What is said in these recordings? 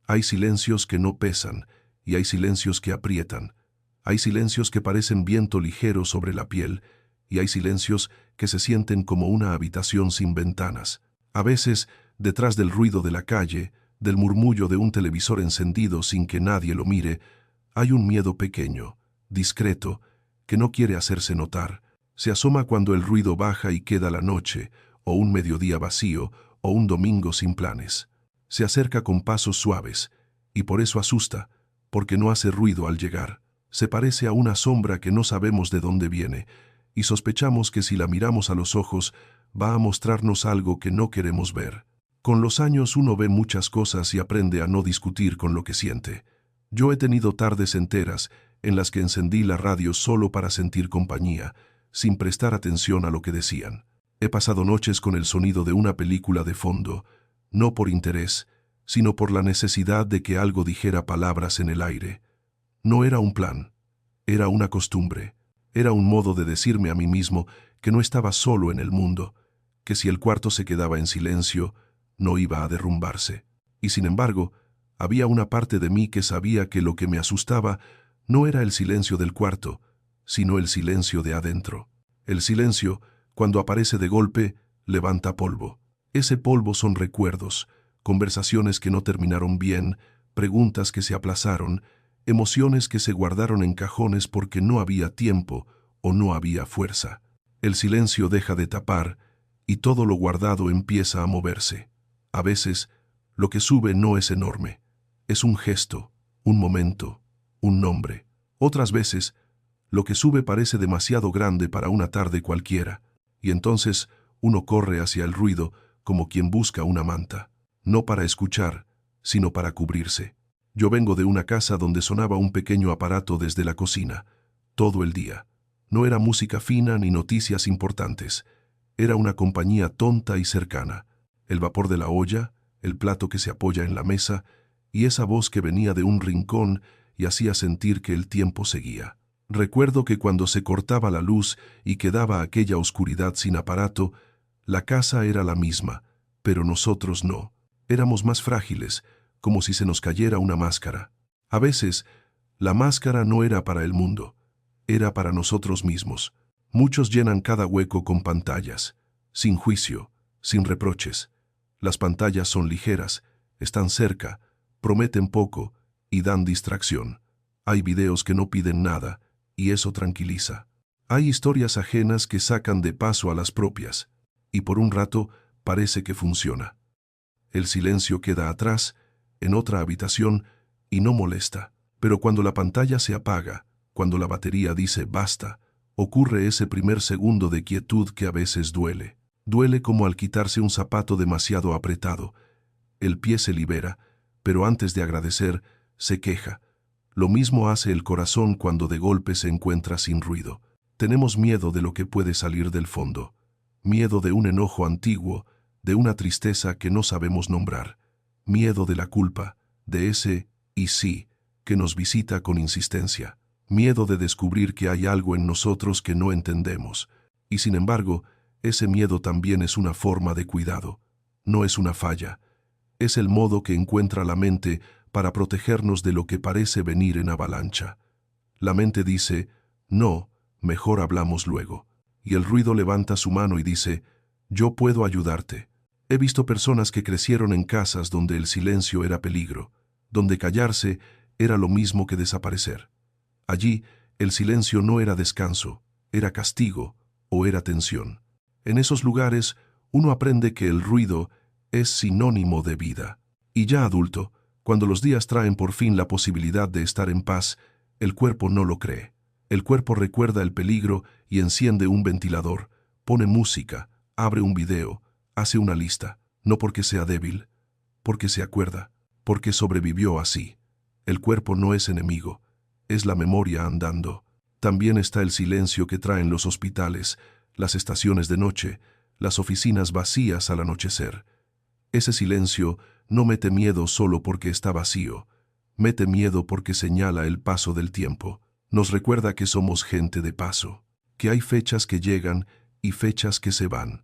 Hay silencios que no pesan, y hay silencios que aprietan. Hay silencios que parecen viento ligero sobre la piel, y hay silencios que se sienten como una habitación sin ventanas. A veces, detrás del ruido de la calle, del murmullo de un televisor encendido sin que nadie lo mire, hay un miedo pequeño, discreto, que no quiere hacerse notar. Se asoma cuando el ruido baja y queda la noche, o un mediodía vacío, o un domingo sin planes. Se acerca con pasos suaves, y por eso asusta, porque no hace ruido al llegar. Se parece a una sombra que no sabemos de dónde viene, y sospechamos que si la miramos a los ojos, va a mostrarnos algo que no queremos ver. Con los años uno ve muchas cosas y aprende a no discutir con lo que siente. Yo he tenido tardes enteras en las que encendí la radio solo para sentir compañía, sin prestar atención a lo que decían. He pasado noches con el sonido de una película de fondo, no por interés, sino por la necesidad de que algo dijera palabras en el aire. No era un plan, era una costumbre, era un modo de decirme a mí mismo que no estaba solo en el mundo, que si el cuarto se quedaba en silencio, no iba a derrumbarse. Y sin embargo, había una parte de mí que sabía que lo que me asustaba no era el silencio del cuarto, sino el silencio de adentro. El silencio, cuando aparece de golpe, levanta polvo. Ese polvo son recuerdos, conversaciones que no terminaron bien, preguntas que se aplazaron, emociones que se guardaron en cajones porque no había tiempo o no había fuerza. El silencio deja de tapar y todo lo guardado empieza a moverse. A veces, lo que sube no es enorme. Es un gesto, un momento, un nombre. Otras veces, lo que sube parece demasiado grande para una tarde cualquiera, y entonces uno corre hacia el ruido como quien busca una manta, no para escuchar, sino para cubrirse. Yo vengo de una casa donde sonaba un pequeño aparato desde la cocina, todo el día. No era música fina ni noticias importantes. Era una compañía tonta y cercana. El vapor de la olla, el plato que se apoya en la mesa, y esa voz que venía de un rincón y hacía sentir que el tiempo seguía. Recuerdo que cuando se cortaba la luz y quedaba aquella oscuridad sin aparato, la casa era la misma, pero nosotros no. Éramos más frágiles, como si se nos cayera una máscara. A veces, la máscara no era para el mundo, era para nosotros mismos. Muchos llenan cada hueco con pantallas, sin juicio, sin reproches. Las pantallas son ligeras, están cerca, prometen poco y dan distracción. Hay videos que no piden nada, y eso tranquiliza. Hay historias ajenas que sacan de paso a las propias, y por un rato parece que funciona. El silencio queda atrás, en otra habitación, y no molesta. Pero cuando la pantalla se apaga, cuando la batería dice basta, ocurre ese primer segundo de quietud que a veces duele. Duele como al quitarse un zapato demasiado apretado. El pie se libera, pero antes de agradecer, se queja. Lo mismo hace el corazón cuando de golpe se encuentra sin ruido. Tenemos miedo de lo que puede salir del fondo. Miedo de un enojo antiguo, de una tristeza que no sabemos nombrar. Miedo de la culpa, de ese y sí que nos visita con insistencia. Miedo de descubrir que hay algo en nosotros que no entendemos. Y sin embargo, ese miedo también es una forma de cuidado. No es una falla. Es el modo que encuentra la mente para protegernos de lo que parece venir en avalancha. La mente dice, no, mejor hablamos luego. Y el ruido levanta su mano y dice, yo puedo ayudarte. He visto personas que crecieron en casas donde el silencio era peligro, donde callarse era lo mismo que desaparecer. Allí, el silencio no era descanso, era castigo o era tensión. En esos lugares, uno aprende que el ruido es sinónimo de vida. Y ya adulto, cuando los días traen por fin la posibilidad de estar en paz, el cuerpo no lo cree. El cuerpo recuerda el peligro y enciende un ventilador, pone música, abre un video, hace una lista, no porque sea débil, porque se acuerda, porque sobrevivió así. El cuerpo no es enemigo, es la memoria andando. También está el silencio que traen los hospitales, las estaciones de noche, las oficinas vacías al anochecer. Ese silencio no mete miedo solo porque está vacío, mete miedo porque señala el paso del tiempo. Nos recuerda que somos gente de paso, que hay fechas que llegan y fechas que se van.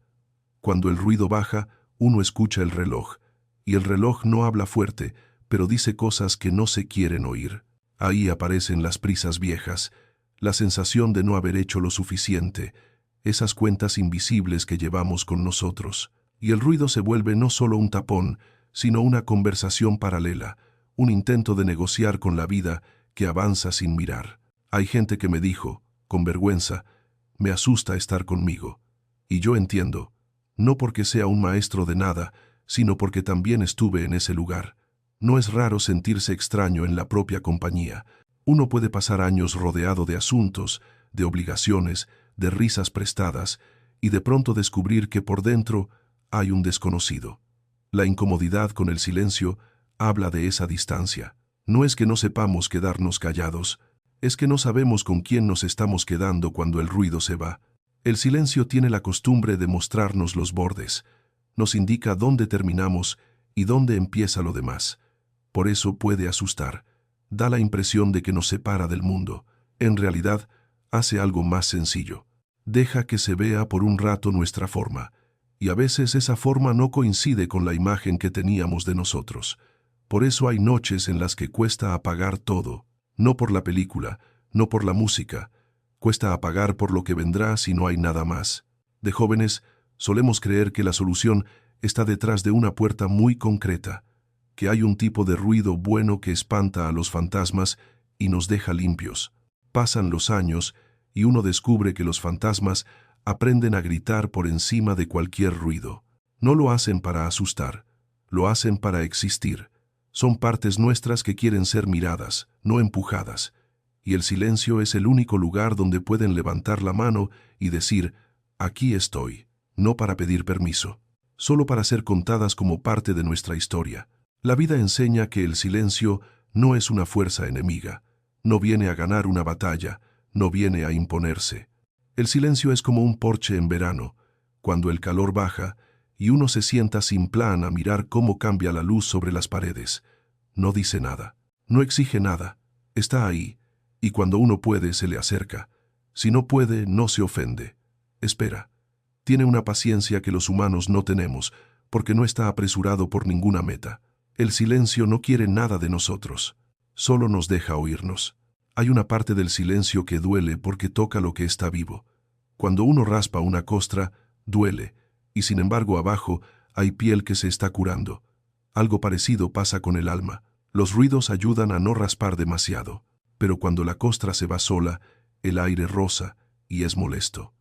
Cuando el ruido baja, uno escucha el reloj, y el reloj no habla fuerte, pero dice cosas que no se quieren oír. Ahí aparecen las prisas viejas, la sensación de no haber hecho lo suficiente, esas cuentas invisibles que llevamos con nosotros. Y el ruido se vuelve no solo un tapón, sino una conversación paralela, un intento de negociar con la vida que avanza sin mirar. Hay gente que me dijo, con vergüenza, me asusta estar conmigo. Y yo entiendo, no porque sea un maestro de nada, sino porque también estuve en ese lugar. No es raro sentirse extraño en la propia compañía. Uno puede pasar años rodeado de asuntos, de obligaciones, de risas prestadas, y de pronto descubrir que por dentro hay un desconocido. La incomodidad con el silencio habla de esa distancia. No es que no sepamos quedarnos callados, es que no sabemos con quién nos estamos quedando cuando el ruido se va. El silencio tiene la costumbre de mostrarnos los bordes, nos indica dónde terminamos y dónde empieza lo demás. Por eso puede asustar. Da la impresión de que nos separa del mundo. En realidad, hace algo más sencillo. Deja que se vea por un rato nuestra forma, y a veces esa forma no coincide con la imagen que teníamos de nosotros. Por eso hay noches en las que cuesta apagar todo, no por la película, no por la música, cuesta apagar por lo que vendrá si no hay nada más. De jóvenes, solemos creer que la solución está detrás de una puerta muy concreta, que hay un tipo de ruido bueno que espanta a los fantasmas y nos deja limpios. Pasan los años y uno descubre que los fantasmas aprenden a gritar por encima de cualquier ruido. No lo hacen para asustar, lo hacen para existir. Son partes nuestras que quieren ser miradas, no empujadas. Y el silencio es el único lugar donde pueden levantar la mano y decir, aquí estoy, no para pedir permiso, solo para ser contadas como parte de nuestra historia. La vida enseña que el silencio no es una fuerza enemiga, no viene a ganar una batalla, no viene a imponerse. El silencio es como un porche en verano, cuando el calor baja y uno se sienta sin plan a mirar cómo cambia la luz sobre las paredes. No dice nada, no exige nada, está ahí, y cuando uno puede se le acerca. Si no puede, no se ofende. Espera. Tiene una paciencia que los humanos no tenemos, porque no está apresurado por ninguna meta. El silencio no quiere nada de nosotros, solo nos deja oírnos. Hay una parte del silencio que duele porque toca lo que está vivo. Cuando uno raspa una costra, duele, y sin embargo abajo hay piel que se está curando. Algo parecido pasa con el alma. Los ruidos ayudan a no raspar demasiado, pero cuando la costra se va sola, el aire roza y es molesto.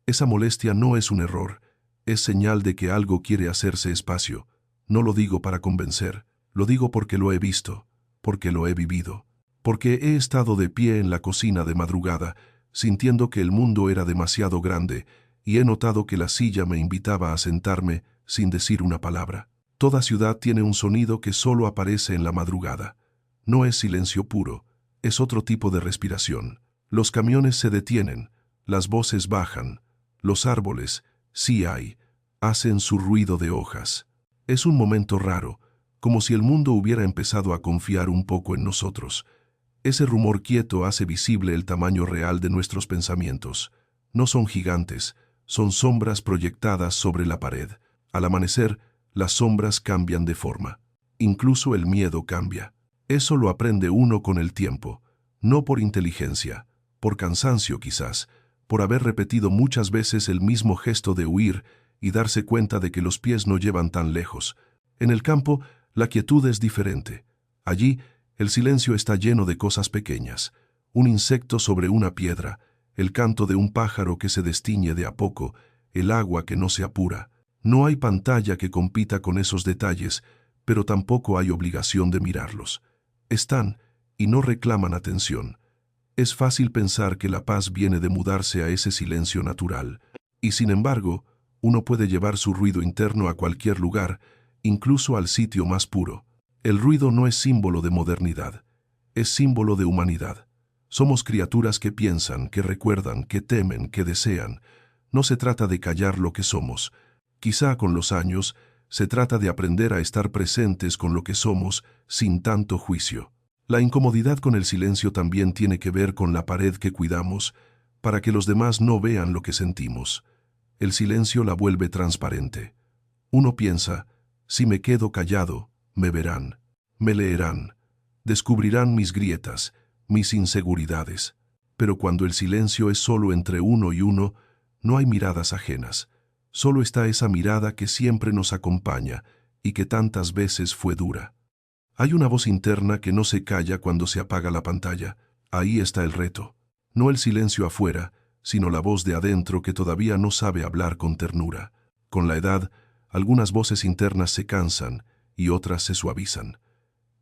Esa molestia no es un error, es señal de que algo quiere hacerse espacio. No lo digo para convencer, lo digo porque lo he visto, porque lo he vivido, porque he estado de pie en la cocina de madrugada, sintiendo que el mundo era demasiado grande, y he notado que la silla me invitaba a sentarme sin decir una palabra. Toda ciudad tiene un sonido que solo aparece en la madrugada. No es silencio puro, es otro tipo de respiración. Los camiones se detienen, las voces bajan, los árboles, sí hay, hacen su ruido de hojas. Es un momento raro, como si el mundo hubiera empezado a confiar un poco en nosotros. Ese rumor quieto hace visible el tamaño real de nuestros pensamientos. No son gigantes, son sombras proyectadas sobre la pared. Al amanecer, las sombras cambian de forma. Incluso el miedo cambia. Eso lo aprende uno con el tiempo, no por inteligencia, por cansancio quizás, por haber repetido muchas veces el mismo gesto de huir y darse cuenta de que los pies no llevan tan lejos. En el campo, la quietud es diferente. Allí, el silencio está lleno de cosas pequeñas. Un insecto sobre una piedra, el canto de un pájaro que se destiñe de a poco, el agua que no se apura. No hay pantalla que compita con esos detalles, pero tampoco hay obligación de mirarlos. Están, y no reclaman atención. Es fácil pensar que la paz viene de mudarse a ese silencio natural, y sin embargo, uno puede llevar su ruido interno a cualquier lugar, incluso al sitio más puro. El ruido no es símbolo de modernidad, es símbolo de humanidad. Somos criaturas que piensan, que recuerdan, que temen, que desean. No se trata de callar lo que somos. Quizá con los años, se trata de aprender a estar presentes con lo que somos, sin tanto juicio. La incomodidad con el silencio también tiene que ver con la pared que cuidamos, para que los demás no vean lo que sentimos. El silencio la vuelve transparente. Uno piensa, si me quedo callado, me verán. Me leerán, descubrirán mis grietas, mis inseguridades. Pero cuando el silencio es solo entre uno y uno, no hay miradas ajenas. Solo está esa mirada que siempre nos acompaña y que tantas veces fue dura. Hay una voz interna que no se calla cuando se apaga la pantalla. Ahí está el reto. No el silencio afuera, sino la voz de adentro que todavía no sabe hablar con ternura. Con la edad, algunas voces internas se cansan y otras se suavizan.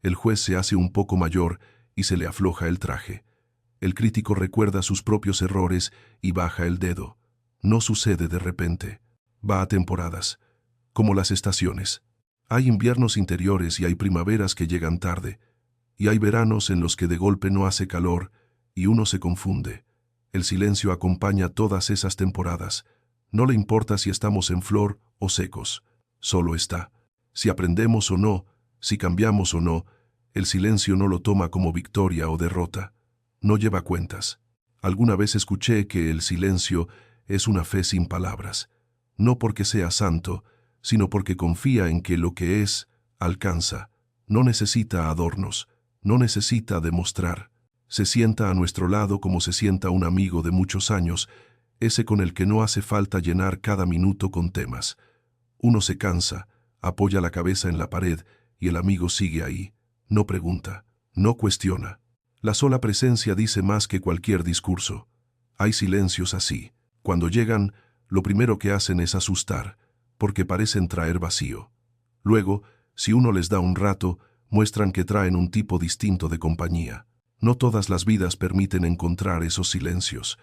El juez se hace un poco mayor y se le afloja el traje. El crítico recuerda sus propios errores y baja el dedo. No sucede de repente. Va a temporadas, como las estaciones. Hay inviernos interiores y hay primaveras que llegan tarde, y hay veranos en los que de golpe no hace calor y uno se confunde. El silencio acompaña todas esas temporadas. No le importa si estamos en flor o secos. Solo está. Si aprendemos o no, si cambiamos o no, el silencio no lo toma como victoria o derrota. No lleva cuentas. Alguna vez escuché que el silencio es una fe sin palabras. No porque sea santo, sino porque confía en que lo que es, alcanza. No necesita adornos, no necesita demostrar. Se sienta a nuestro lado como se sienta un amigo de muchos años, ese con el que no hace falta llenar cada minuto con temas. Uno se cansa, apoya la cabeza en la pared y el amigo sigue ahí. No pregunta, no cuestiona. La sola presencia dice más que cualquier discurso. Hay silencios así. Cuando llegan, lo primero que hacen es asustar, porque parecen traer vacío. Luego, si uno les da un rato, muestran que traen un tipo distinto de compañía. No todas las vidas permiten encontrar esos silencios.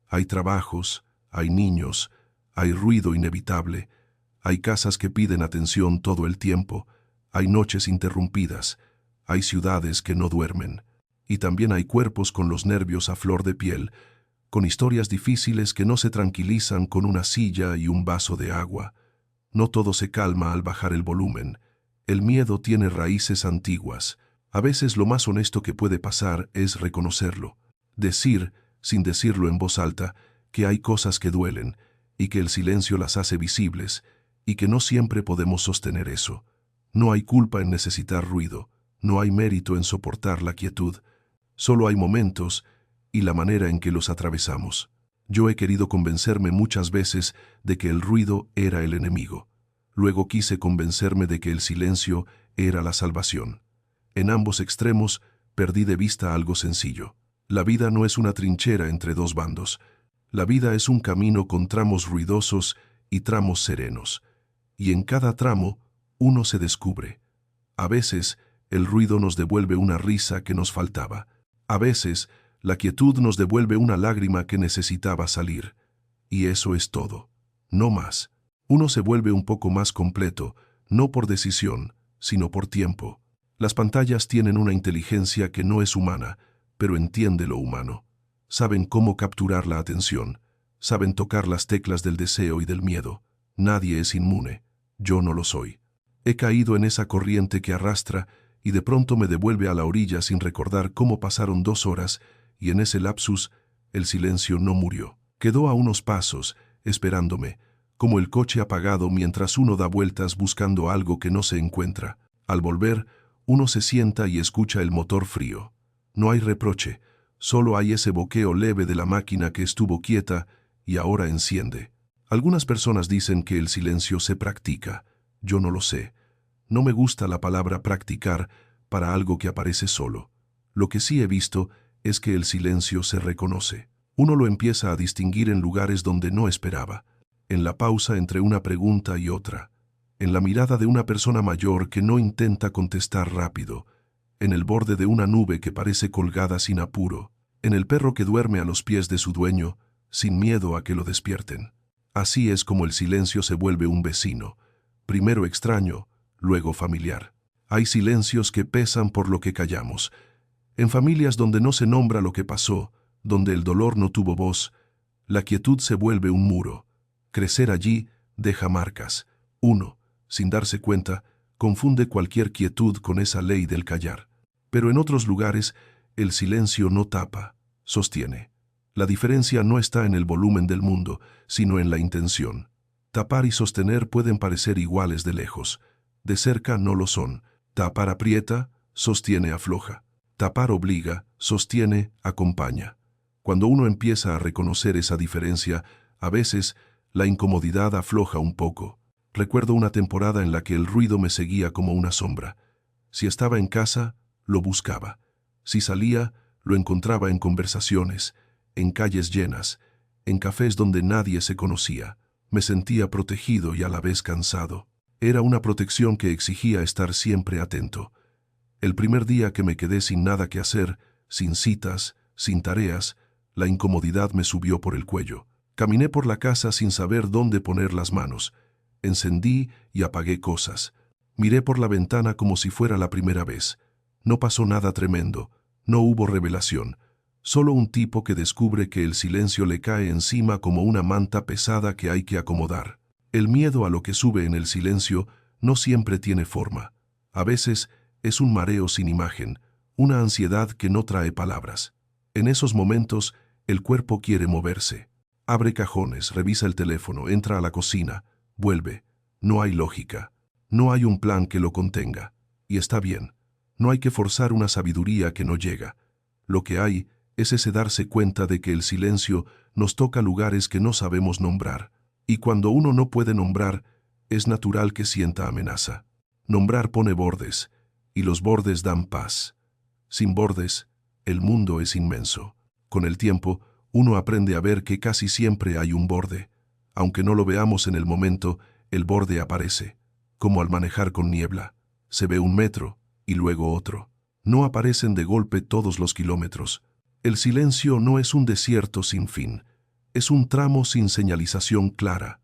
Hay trabajos, hay niños, hay ruido inevitable, hay casas que piden atención todo el tiempo, hay noches interrumpidas, hay ciudades que no duermen. Y también hay cuerpos con los nervios a flor de piel, con historias difíciles que no se tranquilizan con una silla y un vaso de agua. No todo se calma al bajar el volumen. El miedo tiene raíces antiguas. A veces lo más honesto que puede pasar es reconocerlo. Decir, sin decirlo en voz alta, que hay cosas que duelen, y que el silencio las hace visibles, y que no siempre podemos sostener eso. No hay culpa en necesitar ruido, no hay mérito en soportar la quietud. Solo hay momentos y la manera en que los atravesamos. Yo he querido convencerme muchas veces de que el ruido era el enemigo. Luego quise convencerme de que el silencio era la salvación. En ambos extremos perdí de vista algo sencillo. La vida no es una trinchera entre dos bandos. La vida es un camino con tramos ruidosos y tramos serenos. Y en cada tramo uno se descubre. A veces el ruido nos devuelve una risa que nos faltaba. A veces la quietud nos devuelve una lágrima que necesitaba salir. Y eso es todo. No más. Uno se vuelve un poco más completo, no por decisión, sino por tiempo. Las pantallas tienen una inteligencia que no es humana, pero entiende lo humano. Saben cómo capturar la atención. Saben tocar las teclas del deseo y del miedo. Nadie es inmune. Yo no lo soy. He caído en esa corriente que arrastra y de pronto me devuelve a la orilla sin recordar cómo pasaron 2 horas, y en ese lapsus el silencio no murió. Quedó a unos pasos, esperándome, como el coche apagado mientras uno da vueltas buscando algo que no se encuentra. Al volver, uno se sienta y escucha el motor frío. No hay reproche, solo hay ese boqueo leve de la máquina que estuvo quieta y ahora enciende. Algunas personas dicen que el silencio se practica. Yo no lo sé. No me gusta la palabra practicar para algo que aparece solo. Lo que sí he visto es que el silencio se reconoce. Uno lo empieza a distinguir en lugares donde no esperaba, en la pausa entre una pregunta y otra, en la mirada de una persona mayor que no intenta contestar rápido, en el borde de una nube que parece colgada sin apuro, en el perro que duerme a los pies de su dueño, sin miedo a que lo despierten. Así es como el silencio se vuelve un vecino, primero extraño, luego familiar. Hay silencios que pesan por lo que callamos. En familias donde no se nombra lo que pasó, donde el dolor no tuvo voz, la quietud se vuelve un muro. Crecer allí deja marcas. Uno, sin darse cuenta, confunde cualquier quietud con esa ley del callar. Pero en otros lugares, el silencio no tapa, sostiene. La diferencia no está en el volumen del mundo, sino en la intención. Tapar y sostener pueden parecer iguales de lejos. De cerca no lo son. Tapar aprieta, sostiene, afloja. Tapar obliga, sostiene, acompaña. Cuando uno empieza a reconocer esa diferencia, a veces la incomodidad afloja un poco. Recuerdo una temporada en la que el ruido me seguía como una sombra. Si estaba en casa, lo buscaba. Si salía, lo encontraba en conversaciones, en calles llenas, en cafés donde nadie se conocía. Me sentía protegido y a la vez cansado. Era una protección que exigía estar siempre atento. El primer día que me quedé sin nada que hacer, sin citas, sin tareas, la incomodidad me subió por el cuello. Caminé por la casa sin saber dónde poner las manos. Encendí y apagué cosas. Miré por la ventana como si fuera la primera vez. No pasó nada tremendo. No hubo revelación. Solo un tipo que descubre que el silencio le cae encima como una manta pesada que hay que acomodar. El miedo a lo que sube en el silencio no siempre tiene forma. A veces es un mareo sin imagen, una ansiedad que no trae palabras. En esos momentos, el cuerpo quiere moverse. Abre cajones, revisa el teléfono, entra a la cocina, vuelve. No hay lógica. No hay un plan que lo contenga. Y está bien. No hay que forzar una sabiduría que no llega. Lo que hay es ese darse cuenta de que el silencio nos toca lugares que no sabemos nombrar. Y cuando uno no puede nombrar, es natural que sienta amenaza. Nombrar pone bordes, y los bordes dan paz. Sin bordes, el mundo es inmenso. Con el tiempo, uno aprende a ver que casi siempre hay un borde. Aunque no lo veamos en el momento, el borde aparece. Como al manejar con niebla. Se ve un metro, y luego otro. No aparecen de golpe todos los kilómetros. El silencio no es un desierto sin fin. Es un tramo sin señalización clara.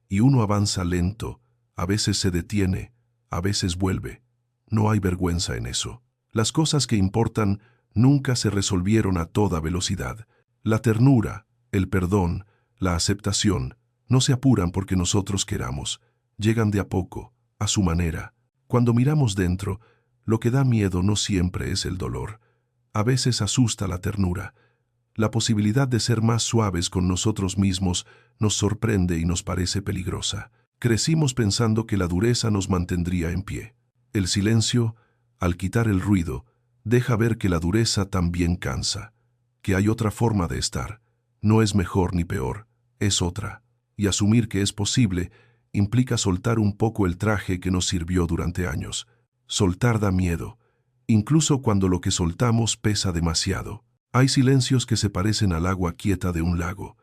Y uno avanza lento, a veces se detiene, a veces vuelve. No hay vergüenza en eso. Las cosas que importan nunca se resolvieron a toda velocidad. La ternura, el perdón, la aceptación, no se apuran porque nosotros queramos. Llegan de a poco, a su manera. Cuando miramos dentro, lo que da miedo no siempre es el dolor. A veces asusta la ternura. La posibilidad de ser más suaves con nosotros mismos nos sorprende y nos parece peligrosa. Crecimos pensando que la dureza nos mantendría en pie. El silencio, al quitar el ruido, deja ver que la dureza también cansa, que hay otra forma de estar. No es mejor ni peor, es otra. Y asumir que es posible implica soltar un poco el traje que nos sirvió durante años. Soltar da miedo, incluso cuando lo que soltamos pesa demasiado. Hay silencios que se parecen al agua quieta de un lago.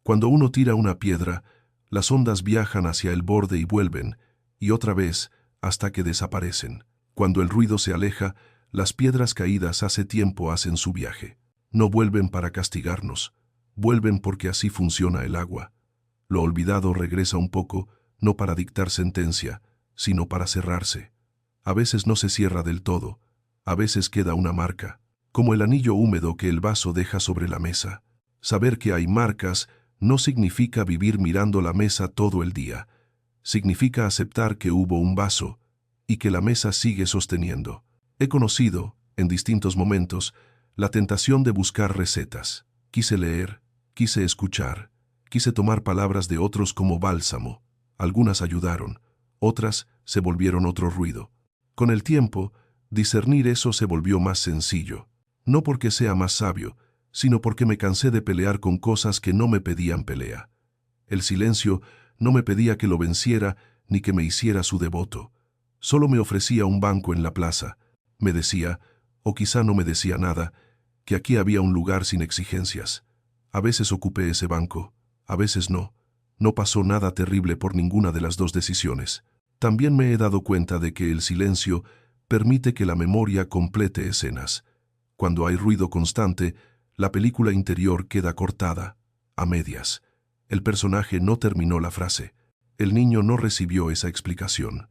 Cuando uno tira una piedra, las ondas viajan hacia el borde y vuelven, y otra vez, hasta que desaparecen. Cuando el ruido se aleja, las piedras caídas hace tiempo hacen su viaje. No vuelven para castigarnos, vuelven porque así funciona el agua. Lo olvidado regresa un poco, no para dictar sentencia, sino para cerrarse. A veces no se cierra del todo, a veces queda una marca, como el anillo húmedo que el vaso deja sobre la mesa. Saber que hay marcas no significa vivir mirando la mesa todo el día. Significa aceptar que hubo un vaso y que la mesa sigue sosteniendo. He conocido, en distintos momentos, la tentación de buscar recetas. Quise leer, quise escuchar, quise tomar palabras de otros como bálsamo. Algunas ayudaron, otras se volvieron otro ruido. Con el tiempo, discernir eso se volvió más sencillo. No porque sea más sabio, sino porque me cansé de pelear con cosas que no me pedían pelea. El silencio no me pedía que lo venciera ni que me hiciera su devoto. Solo me ofrecía un banco en la plaza. Me decía, o quizá no me decía nada, que aquí había un lugar sin exigencias. A veces ocupé ese banco, a veces no. No pasó nada terrible por ninguna de las dos decisiones. También me he dado cuenta de que el silencio permite que la memoria complete escenas. Cuando hay ruido constante, la película interior queda cortada, a medias. El personaje no terminó la frase. El niño no recibió esa explicación.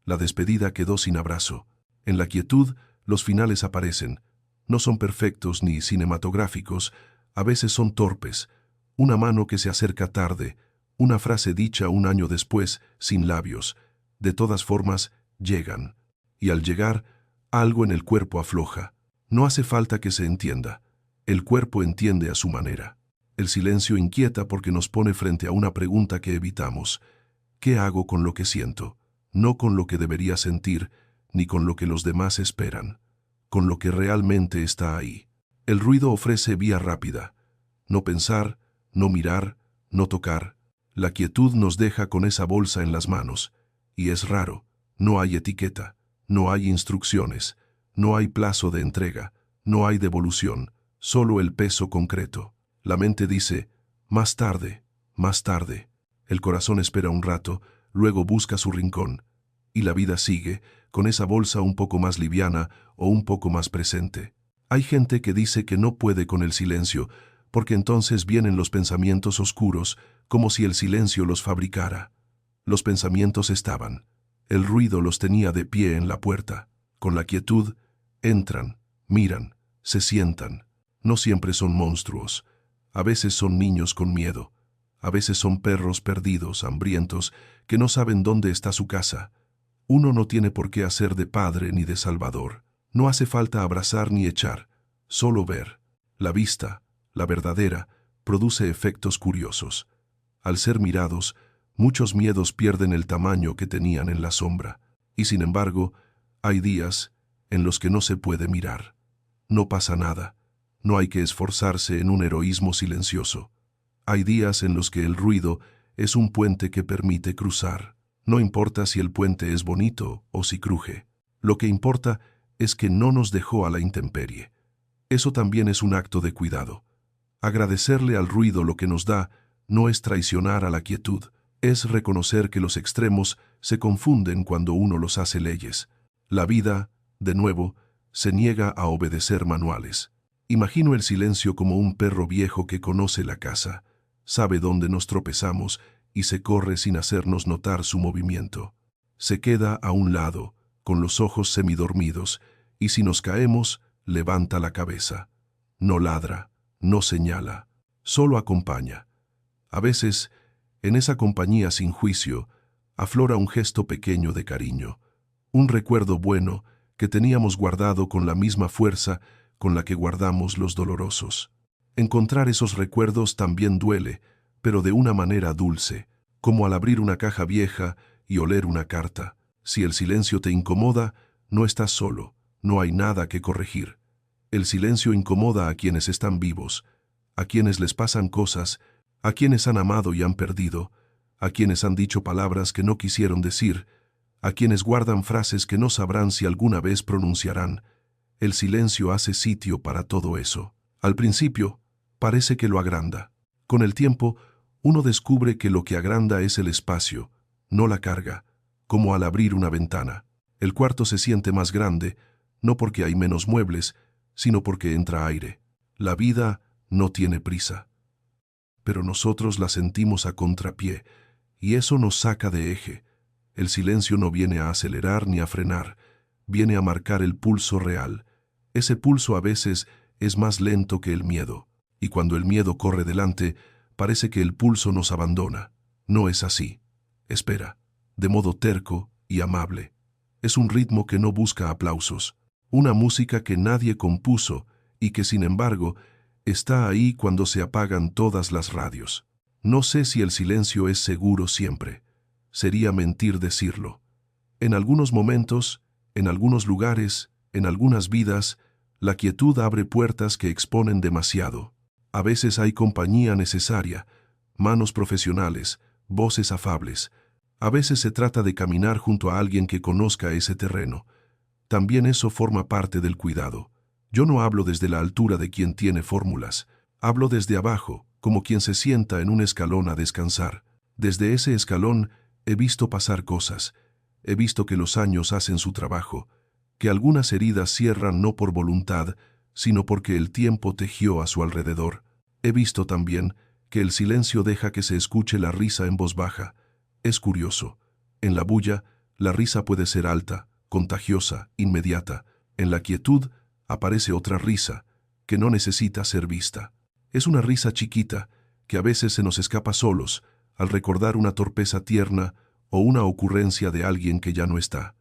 La despedida quedó sin abrazo. En la quietud, los finales aparecen. No son perfectos ni cinematográficos, a veces son torpes. Una mano que se acerca tarde, una frase dicha un año después, sin labios. De todas formas, llegan. Y al llegar, algo en el cuerpo afloja. No hace falta que se entienda. El cuerpo entiende a su manera. El silencio inquieta porque nos pone frente a una pregunta que evitamos. ¿Qué hago con lo que siento? No con lo que debería sentir, ni con lo que los demás esperan. con lo que realmente está ahí. El ruido ofrece vía rápida. No pensar, no mirar, no tocar. La quietud nos deja con esa bolsa en las manos. Y es raro. No hay etiqueta, no hay instrucciones, no hay plazo de entrega, no hay devolución, solo el peso concreto. La mente dice, más tarde, más tarde. El corazón espera un rato, luego busca su rincón. Y la vida sigue, con esa bolsa un poco más liviana o un poco más presente. Hay gente que dice que no puede con el silencio, porque entonces vienen los pensamientos oscuros, como si el silencio los fabricara. Los pensamientos estaban. El ruido los tenía de pie en la puerta. Con la quietud, entran, miran, se sientan. No siempre son monstruos. A veces son niños con miedo. A veces son perros perdidos, hambrientos, que no saben dónde está su casa. Uno no tiene por qué hacer de padre ni de salvador. No hace falta abrazar ni echar, solo ver. La vista, la verdadera, produce efectos curiosos. Al ser mirados, muchos miedos pierden el tamaño que tenían en la sombra. Y sin embargo, hay días en los que no se puede mirar. No pasa nada. No hay que esforzarse en un heroísmo silencioso. Hay días en los que el ruido es un puente que permite cruzar. No importa si el puente es bonito o si cruje. Lo que importa es que no nos dejó a la intemperie. Eso también es un acto de cuidado. Agradecerle al ruido lo que nos da no es traicionar a la quietud. Es reconocer que los extremos se confunden cuando uno los hace leyes. La vida, de nuevo, se niega a obedecer manuales. Imagino el silencio como un perro viejo que conoce la casa, sabe dónde nos tropezamos y se corre sin hacernos notar su movimiento. Se queda a un lado, con los ojos semidormidos, y si nos caemos, levanta la cabeza. No ladra, no señala, solo acompaña. A veces, en esa compañía sin juicio, aflora un gesto pequeño de cariño, un recuerdo bueno que teníamos guardado con la misma fuerza con la que guardamos los dolorosos. Encontrar esos recuerdos también duele, pero de una manera dulce, como al abrir una caja vieja y oler una carta. Si el silencio te incomoda, no estás solo, no hay nada que corregir. El silencio incomoda a quienes están vivos, a quienes les pasan cosas, a quienes han amado y han perdido, a quienes han dicho palabras que no quisieron decir, a quienes guardan frases que no sabrán si alguna vez pronunciarán. El silencio hace sitio para todo eso. Al principio, parece que lo agranda. Con el tiempo, uno descubre que lo que agranda es el espacio, no la carga, como al abrir una ventana. El cuarto se siente más grande, no porque hay menos muebles, sino porque entra aire. La vida no tiene prisa. Pero nosotros la sentimos a contrapié, y eso nos saca de eje. El silencio no viene a acelerar ni a frenar, viene a marcar el pulso real. Ese pulso a veces es más lento que el miedo, y cuando el miedo corre delante, parece que el pulso nos abandona. No es así. Espera, de modo terco y amable. Es un ritmo que no busca aplausos, una música que nadie compuso y que, sin embargo, está ahí cuando se apagan todas las radios. No sé si el silencio es seguro siempre. Sería mentir decirlo. En algunos momentos, en algunos lugares, en algunas vidas, la quietud abre puertas que exponen demasiado. A veces hay compañía necesaria, manos profesionales, voces afables. A veces se trata de caminar junto a alguien que conozca ese terreno. También eso forma parte del cuidado. Yo no hablo desde la altura de quien tiene fórmulas. Hablo desde abajo, como quien se sienta en un escalón a descansar. Desde ese escalón he visto pasar cosas. He visto que los años hacen su trabajo, que algunas heridas cierran no por voluntad, sino porque el tiempo tejió a su alrededor. He visto también que el silencio deja que se escuche la risa en voz baja. Es curioso. En la bulla, la risa puede ser alta, contagiosa, inmediata. En la quietud, aparece otra risa, que no necesita ser vista. Es una risa chiquita, que a veces se nos escapa solos, al recordar una torpeza tierna o una ocurrencia de alguien que ya no está.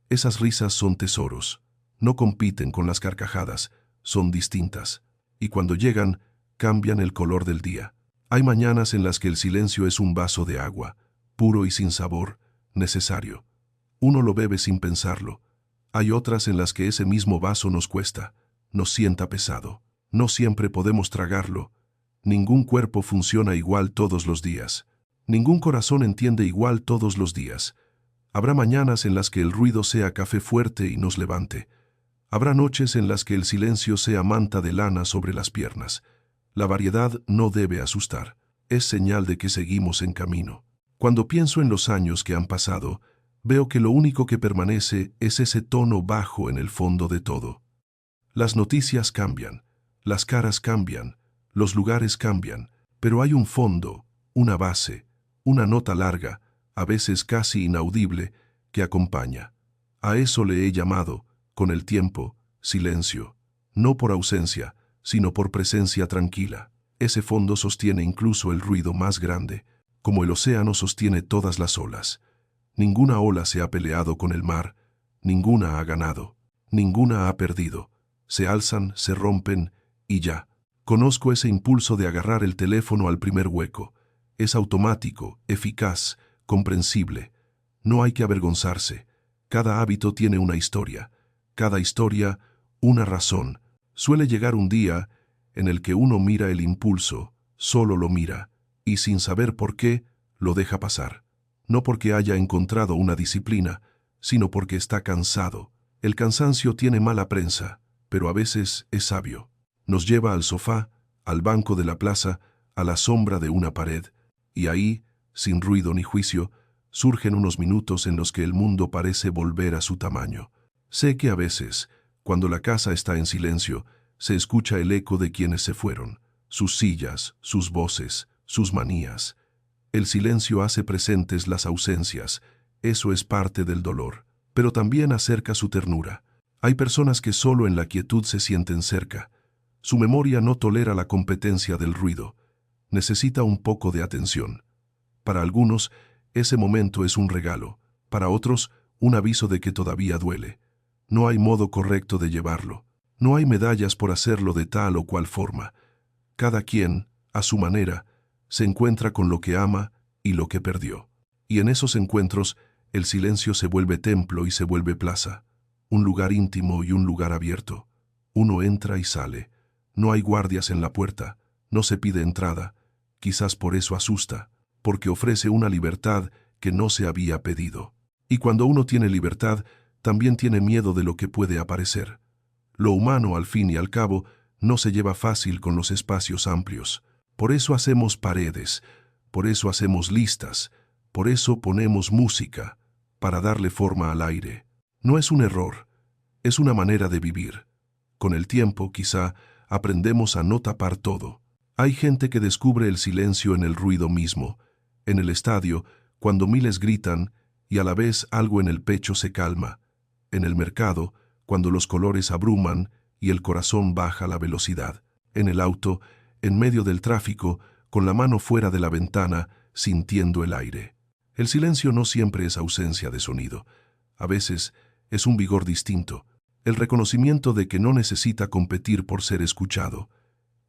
Esas risas son tesoros. No compiten con las carcajadas, son distintas. Y cuando llegan, cambian el color del día. Hay mañanas en las que el silencio es un vaso de agua, puro y sin sabor, necesario. Uno lo bebe sin pensarlo. Hay otras en las que ese mismo vaso nos cuesta, nos sienta pesado. No siempre podemos tragarlo. Ningún cuerpo funciona igual todos los días. Ningún corazón entiende igual todos los días. Habrá mañanas en las que el ruido sea café fuerte y nos levante. Habrá noches en las que el silencio sea manta de lana sobre las piernas. La variedad no debe asustar. Es señal de que seguimos en camino. Cuando pienso en los años que han pasado, veo que lo único que permanece es ese tono bajo en el fondo de todo. Las noticias cambian, las caras cambian, los lugares cambian, pero hay un fondo, una base, una nota larga, a veces casi inaudible, que acompaña. A eso le he llamado, con el tiempo, silencio, no por ausencia, sino por presencia tranquila. Ese fondo sostiene incluso el ruido más grande, como el océano sostiene todas las olas. Ninguna ola se ha peleado con el mar, ninguna ha ganado, ninguna ha perdido. Se alzan, se rompen, y ya. Conozco ese impulso de agarrar el teléfono al primer hueco. Es automático, eficaz, comprensible. No hay que avergonzarse. Cada hábito tiene una historia. Cada historia, una razón. Suele llegar un día en el que uno mira el impulso, solo lo mira, y sin saber por qué, lo deja pasar. No porque haya encontrado una disciplina, sino porque está cansado. El cansancio tiene mala prensa, pero a veces es sabio. Nos lleva al sofá, al banco de la plaza, a la sombra de una pared, y ahí, sin ruido ni juicio, surgen unos minutos en los que el mundo parece volver a su tamaño. Sé que a veces, cuando la casa está en silencio, se escucha el eco de quienes se fueron, sus sillas, sus voces, sus manías. El silencio hace presentes las ausencias, eso es parte del dolor, pero también acerca su ternura. Hay personas que solo en la quietud se sienten cerca. Su memoria no tolera la competencia del ruido. Necesita un poco de atención. Para algunos, ese momento es un regalo. Para otros, un aviso de que todavía duele. No hay modo correcto de llevarlo. No hay medallas por hacerlo de tal o cual forma. Cada quien, a su manera, se encuentra con lo que ama y lo que perdió. Y en esos encuentros, el silencio se vuelve templo y se vuelve plaza. Un lugar íntimo y un lugar abierto. Uno entra y sale. No hay guardias en la puerta. No se pide entrada. Quizás por eso asusta, porque ofrece una libertad que no se había pedido. Y cuando uno tiene libertad, también tiene miedo de lo que puede aparecer. Lo humano, al fin y al cabo, no se lleva fácil con los espacios amplios. Por eso hacemos paredes, por eso hacemos listas, por eso ponemos música, para darle forma al aire. No es un error, es una manera de vivir. Con el tiempo, quizá, aprendemos a no tapar todo. Hay gente que descubre el silencio en el ruido mismo, en el estadio, cuando miles gritan y a la vez algo en el pecho se calma, en el mercado, cuando los colores abruman y el corazón baja la velocidad, en el auto, en medio del tráfico, con la mano fuera de la ventana, sintiendo el aire. El silencio no siempre es ausencia de sonido. A veces es un vigor distinto, el reconocimiento de que no necesita competir por ser escuchado.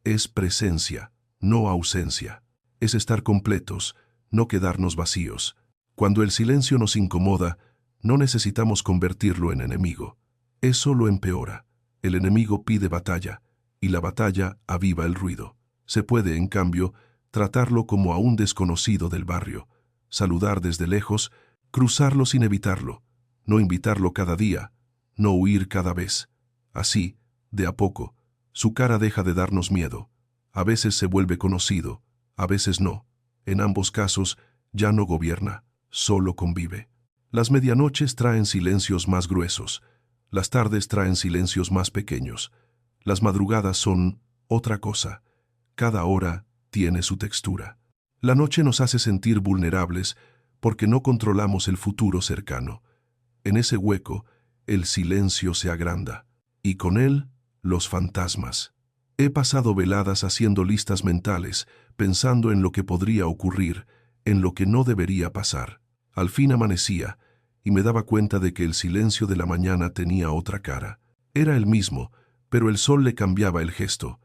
Es presencia, no ausencia. Es estar completos, no quedarnos vacíos. Cuando el silencio nos incomoda, no necesitamos convertirlo en enemigo. Eso lo empeora. El enemigo pide batalla, y la batalla aviva el ruido. Se puede, en cambio, tratarlo como a un desconocido del barrio, saludar desde lejos, cruzarlo sin evitarlo, no invitarlo cada día, no huir cada vez. Así, de a poco, su cara deja de darnos miedo. A veces se vuelve conocido, a veces no. En ambos casos, ya no gobierna, solo convive. Las medianoches traen silencios más gruesos, las tardes traen silencios más pequeños. Las madrugadas son otra cosa. Cada hora tiene su textura. La noche nos hace sentir vulnerables porque no controlamos el futuro cercano. En ese hueco, el silencio se agranda, y con él, los fantasmas. He pasado veladas haciendo listas mentales, pensando en lo que podría ocurrir, en lo que no debería pasar. Al fin amanecía, y me daba cuenta de que el silencio de la mañana tenía otra cara. Era el mismo, pero el sol le cambiaba el gesto.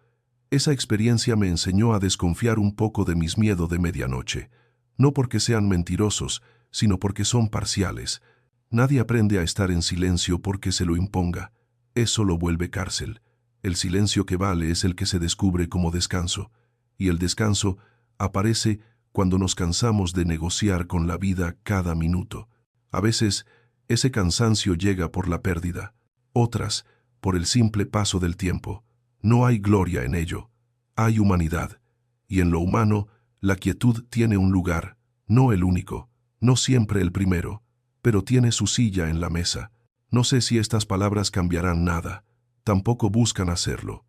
Esa experiencia me enseñó a desconfiar un poco de mis miedos de medianoche, no porque sean mentirosos, sino porque son parciales. Nadie aprende a estar en silencio porque se lo imponga. Eso lo vuelve cárcel. El silencio que vale es el que se descubre como descanso. Y el descanso aparece cuando nos cansamos de negociar con la vida cada minuto. A veces, ese cansancio llega por la pérdida. Otras, por el simple paso del tiempo. No hay gloria en ello. Hay humanidad. Y en lo humano, la quietud tiene un lugar, no el único, no siempre el primero, pero tiene su silla en la mesa. No sé si estas palabras cambiarán nada, tampoco buscan hacerlo.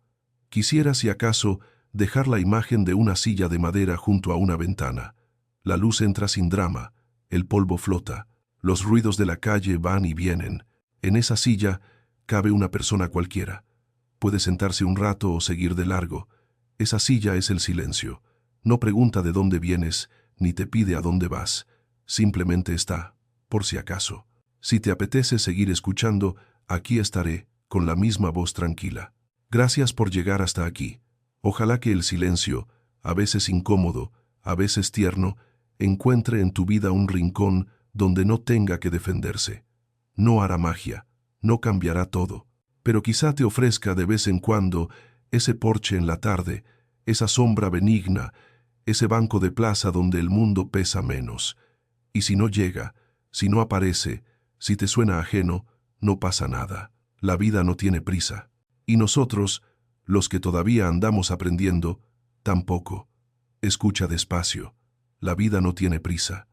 Quisiera, si acaso, dejar la imagen de una silla de madera junto a una ventana. La luz entra sin drama, el polvo flota, los ruidos de la calle van y vienen. En esa silla cabe una persona cualquiera. Puede sentarse un rato o seguir de largo. Esa silla es el silencio. No pregunta de dónde vienes, ni te pide a dónde vas. Simplemente está, por si acaso. Si te apetece seguir escuchando, aquí estaré, con la misma voz tranquila. Gracias por llegar hasta aquí. Ojalá que el silencio, a veces incómodo, a veces tierno, encuentre en tu vida un rincón donde no tenga que defenderse. No hará magia, no cambiará todo, pero quizá te ofrezca de vez en cuando ese porche en la tarde, esa sombra benigna, ese banco de plaza donde el mundo pesa menos. Y si no llega, si no aparece, si te suena ajeno, no pasa nada. La vida no tiene prisa. Y nosotros, los que todavía andamos aprendiendo, tampoco. Escucha despacio. La vida no tiene prisa.